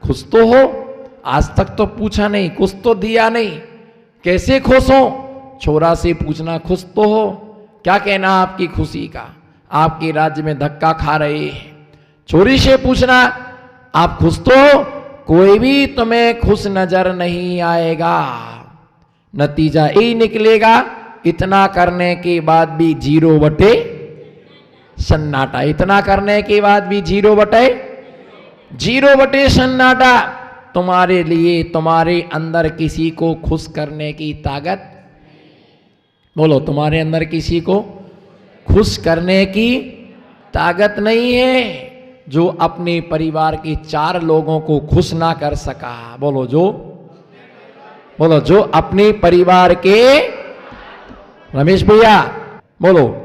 खुश तो हो? आज तक तो पूछा नहीं, कुछ तो दिया नहीं, कैसे खुश हो? छोरा से पूछना खुश तो हो? क्या कहना आपकी खुशी का? आपके राज्य में धक्का खा रहे हैं। छोरी से पूछना आप खुश तो हो? कोई भी तुम्हें खुश नजर नहीं आएगा। नतीजा यही निकलेगा, इतना करने के बाद भी 0 बटे सन्नाटा। इतना करने के बाद भी 0 बटे सन्नाटा। तुम्हारे लिए तुम्हारे अंदर किसी को खुश करने की ताकत, बोलो, तुम्हारे अंदर किसी को खुश करने की ताकत नहीं है। जो अपने परिवार के 4 लोगों को खुश ना कर सका, बोलो जो अपने परिवार के, रमेश भैया बोलो,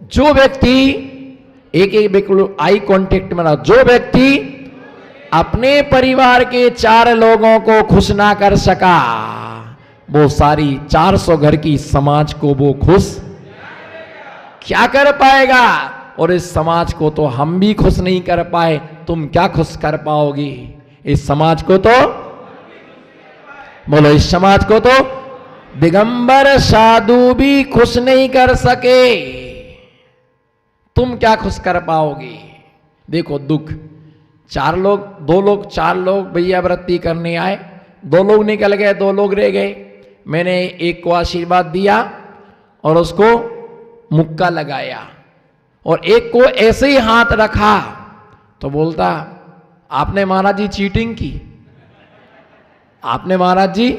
जो व्यक्ति, एक बिल्कुल आई कांटेक्ट में रहा, जो व्यक्ति अपने परिवार के 4 लोगों को खुश ना कर सका, वो सारी 400 घर की समाज को वो खुश क्या कर पाएगा? और इस समाज को तो हम भी खुश नहीं कर पाए, तुम क्या खुश कर पाओगी? इस समाज को तो, बोलो, इस समाज को तो दिगंबर साधु भी खुश नहीं कर सके, तुम क्या खुश कर पाओगे? देखो दुख, 4 लोग, 2 लोग, 4 लोग भैया व्रती करने आए, 2 लोग निकल गए, 2 लोग रह गए। मैंने एक को आशीर्वाद दिया और उसको मुक्का लगाया, और एक को ऐसे ही हाथ रखा तो बोलता, आपने महाराज जी चीटिंग की, आपने महाराज जी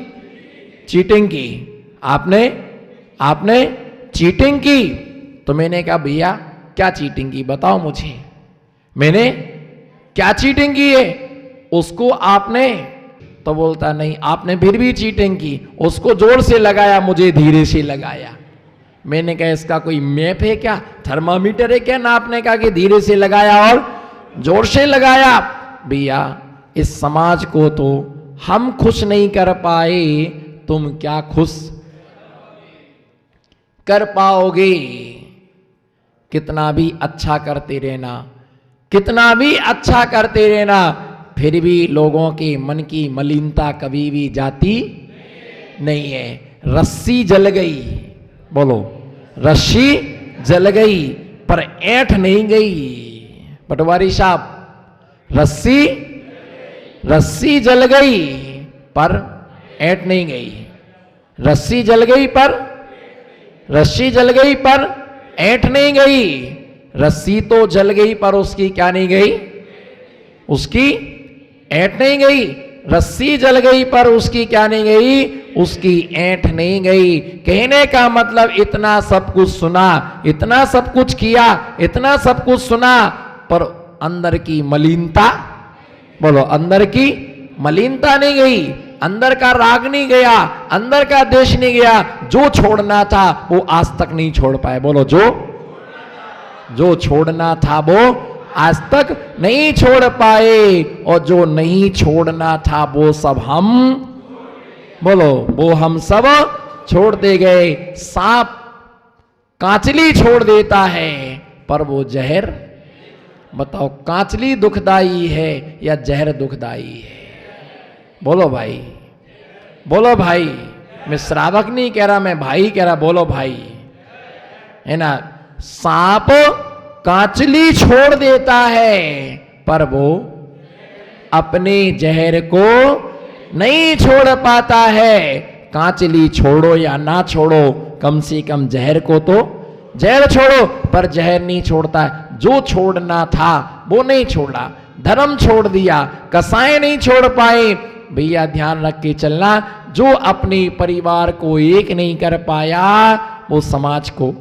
चीटिंग की, आपने चीटिंग की। तो मैंने कहा भैया क्या चीटिंग की, बताओ मुझे, मैंने क्या चीटिंग की है? उसको आपने, तो बोलता नहीं, आपने फिर भी चीटिंग की। उसको जोर से लगाया, मुझे धीरे से लगाया। मैंने कहा इसका कोई मैप है क्या, थर्मामीटर है क्या नापने का कि धीरे से लगाया और जोर से लगाया? भैया इस समाज को तो हम खुश नहीं कर पाए, तुम क्या खुश कर पाओगे? कितना भी अच्छा करते रहना, कितना भी अच्छा करते रहना, फिर भी लोगों के मन की मलिनता कभी भी जाती नहीं है। रस्सी जल गई, बोलो, रस्सी जल गई पर ऐंठ नहीं गई। पटवारी साहब, रस्सी जल गई पर ऐंठ नहीं गई। रस्सी जल गई पर ऐंठ नहीं गई। रस्सी तो जल गई पर उसकी क्या नहीं गई, उसकी ऐंठ नहीं गई। रस्सी जल गई पर उसकी क्या नहीं गई, उसकी ऐंठ नहीं गई। कहने का मतलब इतना सब कुछ सुना, इतना सब कुछ किया, इतना सब कुछ सुना, पर अंदर की मलिनता, बोलो, अंदर की मलिनता नहीं गई, अंदर का राग नहीं गया, अंदर का देश नहीं गया। जो छोड़ना था वो आज तक नहीं छोड़ पाए, बोलो, जो छोड़ना था वो आज तक नहीं छोड़ पाए, और जो नहीं छोड़ना था वो सब हम, बोलो, वो हम सब छोड़ दे गए। सांप कांचली छोड़ देता है पर वो जहर, बताओ कांचली दुखदाई है या जहर दुखदाई है? बोलो भाई, बोलो भाई। मैं श्रावक नहीं कह रहा, मैं भाई कह रहा, बोलो भाई, है ना। सांप कांचली छोड़ देता है पर वो अपने जहर को नहीं छोड़ पाता है। कांचली छोड़ो या ना छोड़ो, कम से कम जहर को तो, जहर छोड़ो, पर जहर नहीं छोड़ता है। जो छोड़ना था वो नहीं छोड़ा, धर्म छोड़ दिया, कसाई नहीं छोड़ पाए। भैया ध्यान रख के चलना, जो अपने परिवार को एक नहीं कर पाया वो समाज को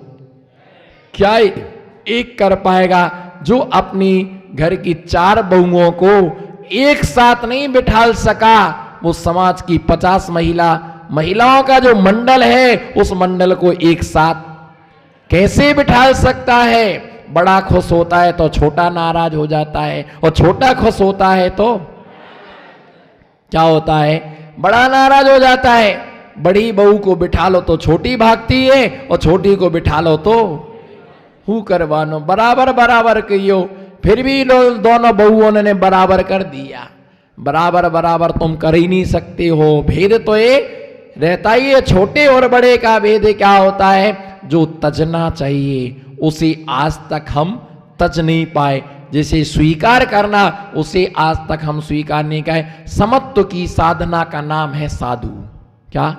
क्या एक कर पाएगा? जो अपनी घर की 4 बहुओं को एक साथ नहीं बिठा सका, वो समाज की 50 महिलाओं का जो मंडल है, उस मंडल को एक साथ कैसे बिठा सकता है? बड़ा खुश होता है तो छोटा नाराज हो जाता है, और छोटा खुश होता है तो क्या होता है? बड़ा नाराज हो जाता है। बड़ी बहू को बिठा लो तो छोटी भागती है, और छोटी को बिठा लो तो हु करवानो, बराबर बराबर कहियो। फिर भी दोनों बहुओं ने बराबर कर दिया। बराबर बराबर तुम कर ही नहीं सकते हो। भेद तो ये रहता ही है, छोटे और बड़े का भेद क्या होता है, जो तजना चाहिए उसे आज तक हम तज नहीं पाए, जिसे स्वीकार करना उसे आज तक हम स्वीकार नहीं किए। समत्व की साधना का नाम है साधु। क्या?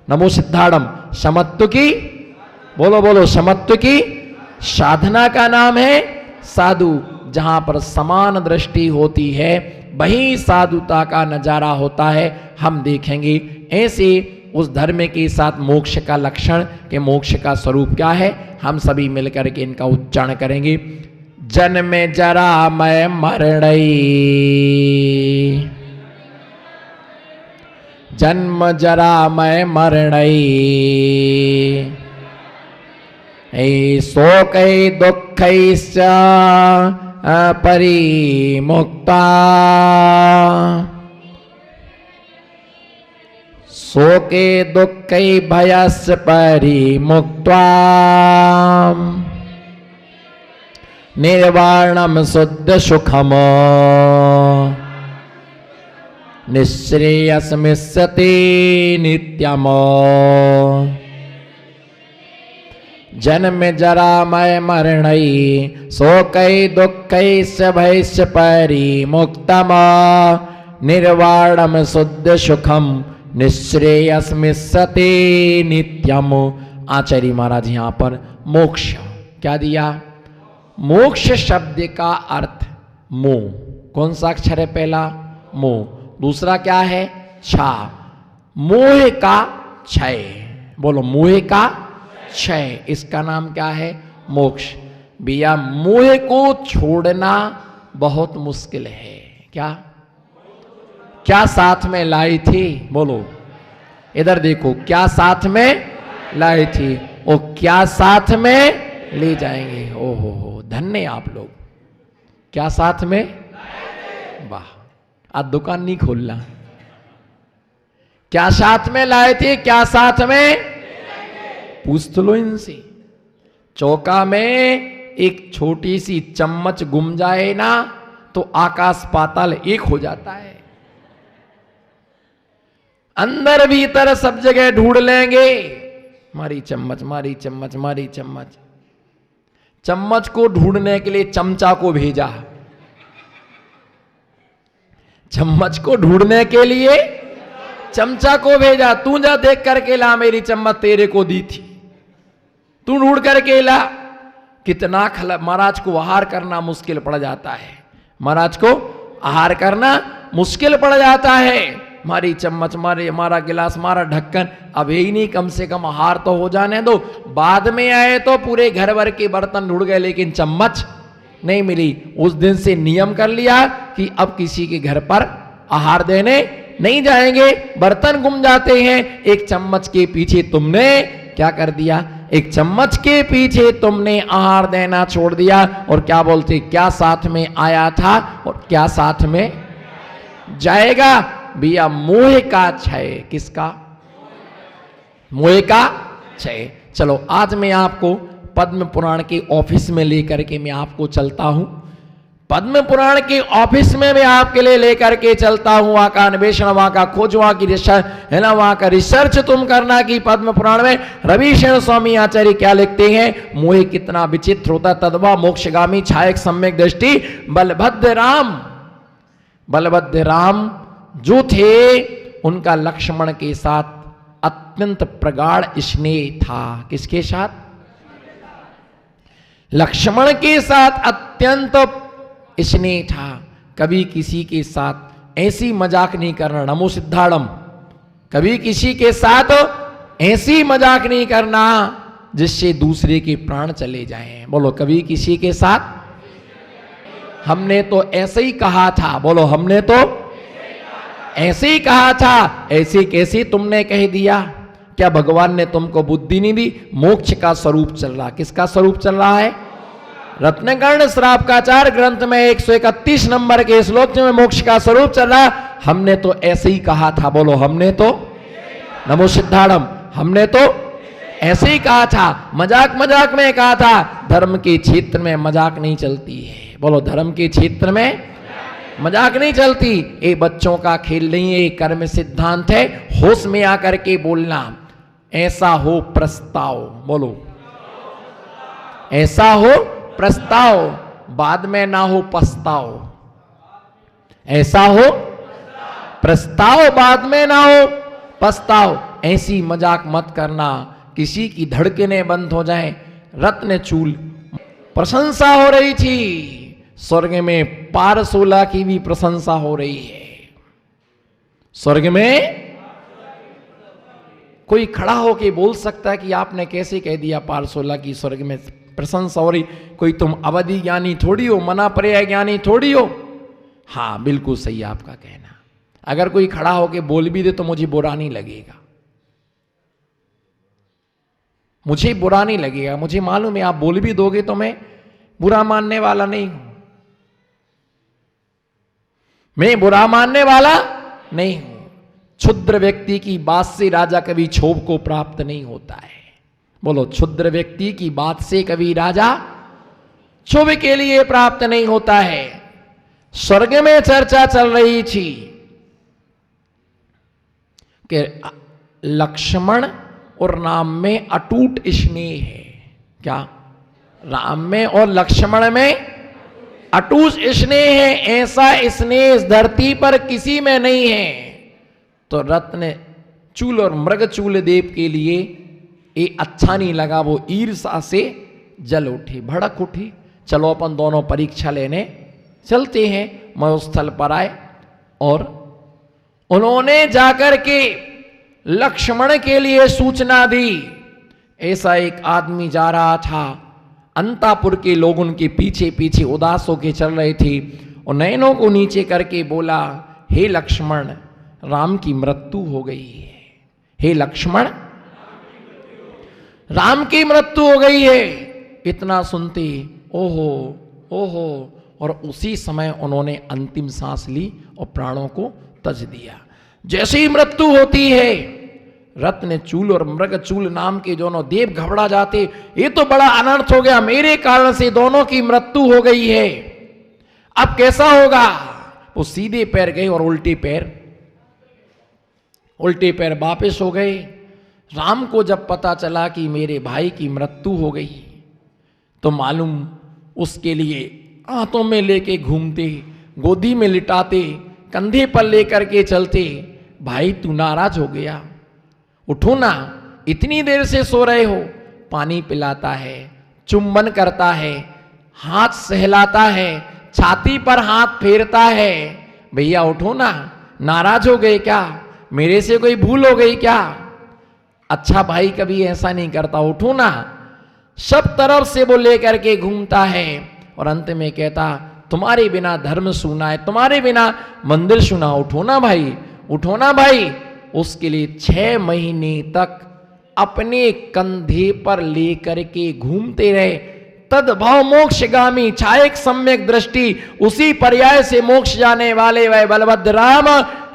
नमो सिद्धाड़म। समत्व की, बोलो बोलो, समत्व की साधना का नाम है साधु। जहां पर समान दृष्टि होती है वही साधुता का नजारा होता है। हम देखेंगे ऐसे उस धर्म के साथ मोक्ष का लक्षण के मोक्ष का स्वरूप क्या है, हम सभी मिलकर के इनका उच्चारण करेंगे। जन्म जरा मैं मरणई, जन्म जरा मैं मरणई, शोक दुख परिमुक्ता, शोके दुख भयस परिमुक्ता, निर्वाणम शुद्ध सुखम, निःश्रेयसमिष्यते नित्यम। जन्म जरा मय मरणई, शोकै दुःखैश्च भयश्च परिमुक्तम, निर्वाणम शुद्ध सुखम, निःश्रेयसमिष्यते नित्यम। आचार्य महाराज यहां पर मोक्ष क्या दिया? मोक्ष शब्द का अर्थ मोह। कौन सा अक्षर है पहला? मोह। दूसरा क्या है? छा। मोह का क्षय। बोलो, मोह का क्षय, इसका नाम क्या है? मोक्ष। भैया मोह को छोड़ना बहुत मुश्किल है। क्या क्या साथ में लाई थी? बोलो, इधर देखो, क्या साथ में लाई थी और क्या साथ में ले जाएंगे? ओहो, धन्य आप लोग। क्या साथ में? वाह, आज दुकान नहीं खोलना। क्या साथ में लाए थे? क्या साथ में? पूछ तो लो इनसे। चौका में एक छोटी सी चम्मच गुम जाए ना तो आकाश पाताल एक हो जाता है। अंदर भीतर सब जगह ढूंढ लेंगे, मारी चम्मच, मारी चम्मच, मारी चम्मच। चम्मच को ढूंढने के लिए चमचा को भेजा, चम्मच को ढूंढने के लिए चमचा को भेजा। तू जा देख करके ला, मेरी चम्मच तेरे को दी थी, तू ढूंढ करके ला। कितना महाराज को आहार करना मुश्किल पड़ जाता है, महाराज को आहार करना मुश्किल पड़ जाता है। मारी चम्मच, मारे हमारा गिलास, मारा ढक्कन, अब यही नहीं, कम से कम आहार तो हो जाने दो। बाद में आए तो पूरे घर भर के बर्तन ढूंढ गए लेकिन चम्मच नहीं मिली। उस दिन से नियम कर लिया कि अब किसी के घर पर आहार देने नहीं जाएंगे। बर्तन गुम जाते हैं, एक चम्मच के पीछे तुमने क्या कर दिया? एक चम्मच के पीछे तुमने आहार देना छोड़ दिया। और क्या बोलते, क्या साथ में आया था और क्या साथ में जाएगा? भैया मोह का क्षय। किसका? मोह का क्षय। चलो आज मैं आपको पद्म पुराण के ऑफिस में लेकर के मैं आपको चलता हूं। पद्म पुराण के ऑफिस में मैं आपके लिए लेकर के चलता हूं। वहां का अन्वेषण, वहां का खोज, वहां की रिसर्च है ना, वहां का रिसर्च तुम करना कि पद्म पुराण में रविशरण स्वामी आचार्य क्या लिखते हैं। मोह कितना विचित्र होता, तद्वा मोक्षगामी छायक सम्यक दृष्टि बलभद्र राम। बलभद्र राम जो थे उनका लक्ष्मण के साथ अत्यंत प्रगाढ़ स्नेह था। किसके साथ? लक्ष्मण के साथ अत्यंत स्नेह था। कभी किसी के साथ ऐसी मजाक नहीं करना, नमो सिद्धाड़म। कभी किसी के साथ ऐसी मजाक नहीं करना जिससे दूसरे के प्राण चले जाएं। बोलो, कभी किसी के साथ। हमने तो ऐसे ही कहा था। बोलो, हमने तो ऐसे ही कहा था। ऐसे कैसे तुमने कह दिया? क्या भगवान ने तुमको बुद्धि नहीं दी? मोक्ष का स्वरूप चल रहा। किसका स्वरूप चल रहा है? रत्नकर्ण श्रावकाचार ग्रंथ में 131 नंबर के श्लोक में मोक्ष का स्वरूप चल रहा। हमने तो ऐसे ही कहा था। बोलो, हमने तो, नमो सिद्धाड़म, हमने तो ऐसे ही कहा था, मजाक मजाक में कहा था, धर्म के क्षेत्र में मजाक नहीं चलती है। बोलो, धर्म के क्षेत्र में मजाक नहीं चलती। ये बच्चों का खेल नहीं है, कर्म सिद्धांत है। होश में आकर के बोलना। ऐसा हो प्रस्ताव, बोलो ऐसा हो प्रस्ताव, बाद में ना हो पछताओ। ऐसा हो प्रस्ताव, बाद में ना हो पछताओ। ऐसी मजाक मत करना, किसी की धड़कनें बंद हो जाएं। रत्नचूल प्रशंसा हो रही थी, स्वर्ग में पारसोला की भी प्रशंसा हो रही है। स्वर्ग में कोई खड़ा होके बोल सकता है कि आपने कैसे कह दिया पारसोला की स्वर्ग में प्रशंसा हो रही? कोई तुम अवधि ज्ञानी थोड़ी हो, मना पर्याय ज्ञानी थोड़ी हो। हाँ, बिल्कुल सही आपका कहना। अगर कोई खड़ा होके बोल भी दे तो मुझे बुरा नहीं लगेगा, मुझे बुरा नहीं लगेगा। मुझे मालूम है आप बोल भी दोगे तो मैं बुरा मानने वाला नहीं हूं, मैं बुरा मानने वाला नहीं हूं। क्षुद्र व्यक्ति की बात से राजा कभी क्षोभ को प्राप्त नहीं होता है। बोलो, क्षुद्र व्यक्ति की बात से कभी राजा क्षोभ के लिए प्राप्त नहीं होता है। स्वर्ग में चर्चा चल रही थी कि लक्ष्मण और राम में अटूट स्नेह है। क्या? राम में और लक्ष्मण में अटूट स्नेह है। ऐसा स्नेह इस धरती पर किसी में नहीं है। तो रत्न चूल और मृगचूल देव के लिए ये अच्छा नहीं लगा। वो ईर्षा से जल उठी, भड़क उठी। चलो अपन दोनों परीक्षा लेने चलते हैं। मरुस्थल पर आए और उन्होंने जाकर के लक्ष्मण के लिए सूचना दी। ऐसा एक आदमी जा रहा था, अंतापुर के लोग उनके पीछे पीछे उदास होकर चल रहे थे और नयनों को नीचे करके बोला, हे लक्ष्मण, राम की मृत्यु हो गई है। हे लक्ष्मण, राम की मृत्यु हो गई है। इतना सुनते ओहो ओहो, और उसी समय उन्होंने अंतिम सांस ली और प्राणों को तज दिया। जैसे ही मृत्यु होती है, रत्नचूल और मृगचूल नाम के दोनों देव घबरा जाते। ये तो बड़ा अनर्थ हो गया, मेरे कारण से दोनों की मृत्यु हो गई है, अब कैसा होगा? वो सीधे पैर गए और उल्टे पैर वापस हो गए। राम को जब पता चला कि मेरे भाई की मृत्यु हो गई, तो मालूम उसके लिए हाथों में लेके घूमते, गोदी में लिटाते, कंधे पर लेकर के चलते। भाई तू नाराज हो गया, उठो ना, इतनी देर से सो रहे हो। पानी पिलाता है, चुंबन करता है, हाथ सहलाता है, छाती पर हाथ फेरता है। भैया उठो ना, नाराज हो गए क्या? मेरे से कोई भूल हो गई क्या? अच्छा भाई कभी ऐसा नहीं करता, उठो ना। सब तरफ से वो लेकर के घूमता है और अंत में कहता, तुम्हारे बिना धर्म सूना है, तुम्हारे बिना मंदिर सुना, उठो ना भाई, उठो ना भाई। उसके लिए 6 महीने तक अपने कंधे पर लेकर के घूमते रहे। तद्भव मोक्षगामी छायक सम्यक दृष्टि, उसी पर्याय से मोक्ष जाने वाले वह बलभद्र राम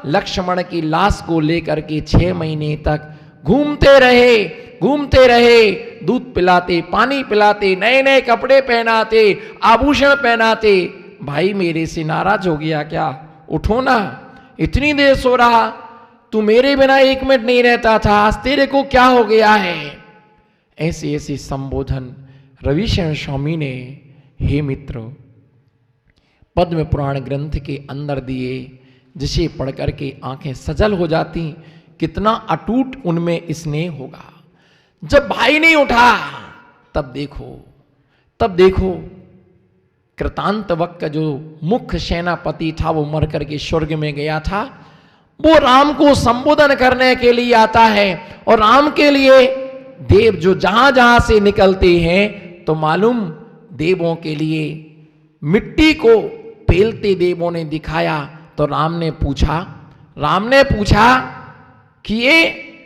लक्ष्मण की लाश को लेकर के 6 महीने तक घूमते रहे। दूध पिलाते, पानी पिलाते, नए नए कपड़े पहनाते, आभूषण पहनाते। भाई मेरे से नाराज हो गया क्या? उठो ना, इतनी देर सो रहा, तू मेरे बिना 1 मिनट नहीं रहता था, आज तेरे को क्या हो गया है? ऐसे ऐसे संबोधन रविशंकर स्वामी ने, हे मित्र, पद्म पुराण ग्रंथ के अंदर दिए, जिसे पढ़कर के आंखें सजल हो जाती। कितना अटूट उनमें स्नेह होगा। जब भाई नहीं उठा, तब देखो कृतांत वक्त का जो मुख्य सेनापति था, वो मर करके स्वर्ग में गया था। वो राम को संबोधन करने के लिए आता है और राम के लिए देव जो जहां जहां से निकलते हैं, तो मालूम देवों के लिए मिट्टी को पेलते देवों ने दिखाया। तो राम ने पूछा कि ये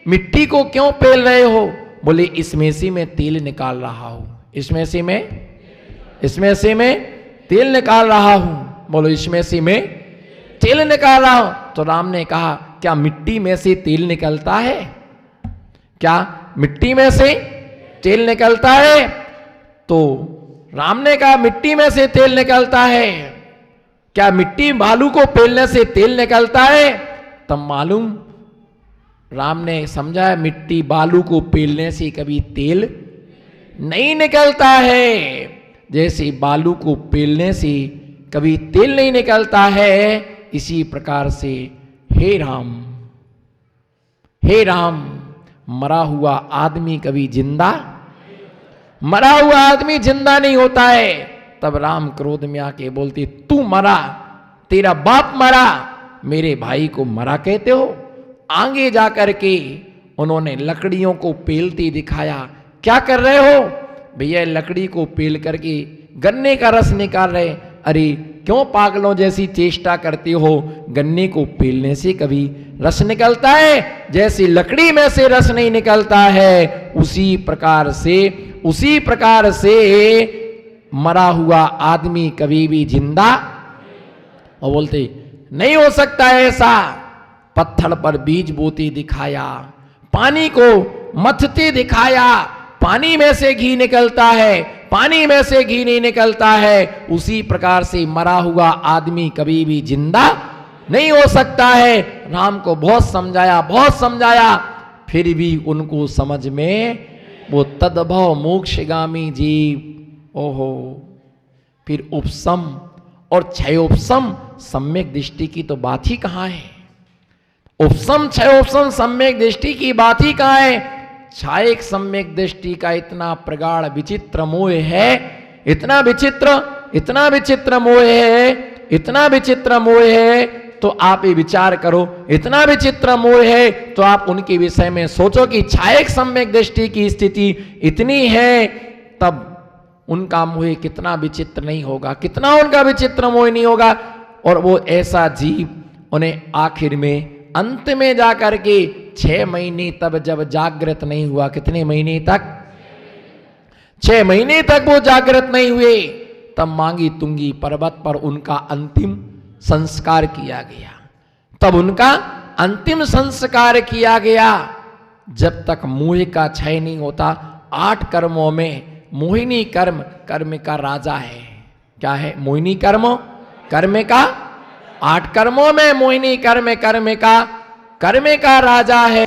मिट्टी को क्यों पेल रहे हो? बोले इसमें से मैं तेल निकाल रहा हूं, इसमें से मैं तेल निकाल रहा हूं। बोलो इसमें से मैं तेल निकाल रहा हूं। तो राम ने कहा, क्या मिट्टी में से तेल निकलता है? क्या मिट्टी में से तेल निकलता है, तो राम ने कहा मिट्टी में से तेल निकलता है। क्या मिट्टी बालू को पेलने से तेल निकलता है? तब मालूम राम ने समझा मिट्टी बालू को पेलने से कभी तेल नहीं निकलता है। जैसे बालू को पेलने से कभी तेल नहीं निकलता है, इसी प्रकार से हे राम, मरा हुआ आदमी कभी जिंदा, मरा हुआ आदमी जिंदा नहीं होता है। तब राम क्रोध में आके बोलते तू मरा, तेरा बाप मरा, मेरे भाई को मरा कहते हो? आगे जाकर के उन्होंने लकड़ियों को पेलते दिखाया। क्या कर रहे हो? भैया लकड़ी को पेल करके गन्ने का रस निकाल रहे। अरे क्यों पागलों जैसी चेष्टा करते हो? गन्ने को पेलने से कभी रस निकलता है? जैसे लकड़ी में से रस नहीं निकलता है, उसी प्रकार से मरा हुआ आदमी कभी भी जिंदा। और बोलते नहीं हो सकता ऐसा। पत्थर पर बीज बोते दिखाया, पानी को मथते दिखाया, पानी में से घी निकलता है, पानी में से घी नहीं निकलता है। उसी प्रकार से मरा हुआ आदमी कभी भी जिंदा नहीं हो सकता है। राम को बहुत समझाया, फिर भी उनको समझ में वो तद्भव मोक्षगामी जीव। ओहो, फिर उपसम और क्षयोपसम सम्यक दृष्टि की तो बात ही कहां है? उपसम क्षयोपसम सम्यक दृष्टि की बात ही कहां है? क्षायक सम्यक दृष्टि का इतना प्रगाढ़ विचित्र मोह है, इतना विचित्र मोह है, तो आप ये विचार करो, इतना विचित्र मोह है तो आप उनके विषय में सोचो कि क्षायक सम्यक दृष्टि की स्थिति इतनी है, तब उनका मोह कितना विचित्र नहीं होगा, कितना उनका विचित्र मोह नहीं होगा। और वो ऐसा जीव उन्हें आखिर में अंत में जाकर के 6 महीने तब जब जागृत नहीं हुआ, कितने महीने तक? 6 महीने तक वो जागृत नहीं हुए, तब मांगी तुंगी पर्वत पर उनका अंतिम संस्कार किया गया। तब उनका अंतिम संस्कार किया गया। जब तक मोह का क्षय नहीं होता, 8 कर्मों में मोहिनी कर्म का राजा है। क्या है? मोहिनी कर्म का 8 कर्मों में मोहिनी कर्म का राजा है।